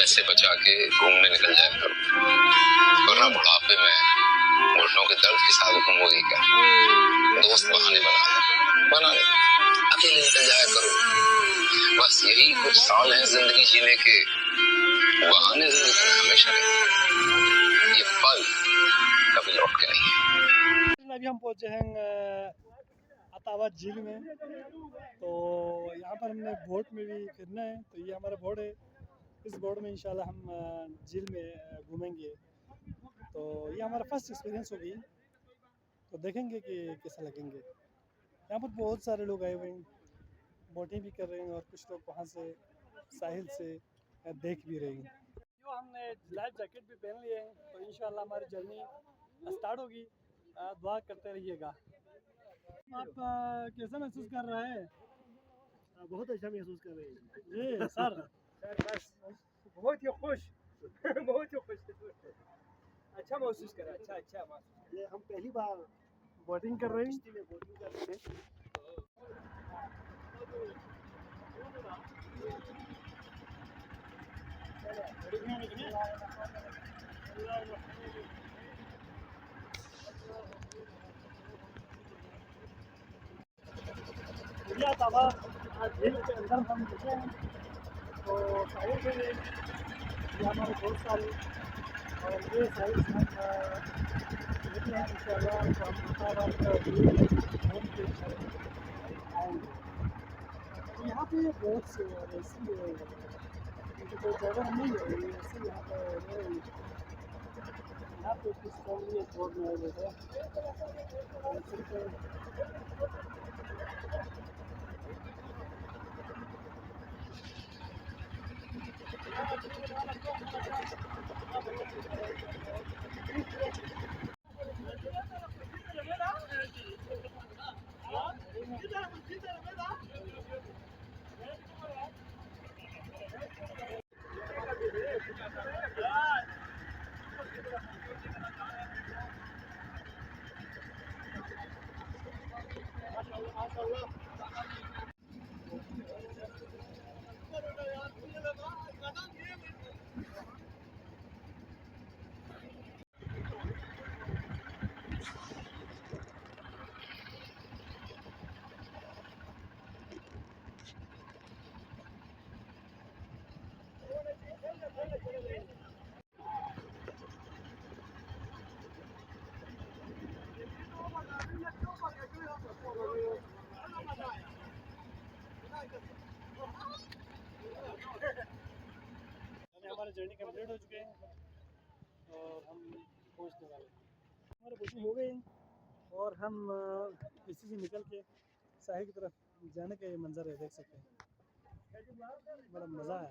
पैसे बचा के घूमने निकल जाया करो, वरना बुढ़ापे में घुटनों के दर्द के साथ घूमोगी क्या। दोस्त बहाने बना ले, अकेले निकल जाया करो। बस यही कुछ साल हैं जिंदगी जीने के, बहाने जिंदगी में हमेशा रहते, ये पल कभी लौट के नहीं है। अभी हम पहुंचे हैं अतावा झील में, तो यहाँ पर हमने बोट में भी फिरना है। तो ये हमारा बोट है, इस बोट में इंशाल्लाह हम झील में घूमेंगे। तो ये हमारा फर्स्ट एक्सपीरियंस होगी, तो देखेंगे कि कैसा लगेंगे। यहाँ पर बहुत सारे लोग आए हुए हैं, बोटिंग भी कर रहे हैं और कुछ लोग वहाँ से साहिल से देख भी रहे हैं। जो हमने लाइफ जैकेट भी पहन लिए हैं, तो इंशाल्लाह हमारी जर्नी स्टार्ट होगी। दुआ करते रहिएगा। आप कैसा महसूस कर रहे हैं? बहुत अच्छा महसूस कर रहे हैं जी सर। बस बहुत ही खुश बहुत ही खुश अच्छा महसूस कर रहा है। अच्छा ये हम पहली बार बोटिंग कर रहे हैं। किश्ती में बोटिंग कर रहे हैं। अतावा झील के अंदर हम घुसे हैं, तो साहिल से ये हमारे बहुत सारे, और ये साहिल से हम निकले हैं इंशाल्लाह। तो हम अतावा घूम के आएँगे। तो यहाँ पे बहुत से ऐसी क्योंकि कोई जगह नहीं है, ऐसे यहाँ पर यहाँ पे कुछ कम नहीं है। बोर्ड में बैठे हमारी जर्नी कंप्लीट हो चुके हैं और हम पहुंचने वाले हैं। हमारे बुकिंग हो गई और हम इसी से निकल के साहिल की तरफ जाने का ये मंजर है, देख सकते हैं, बड़ा मज़ा है।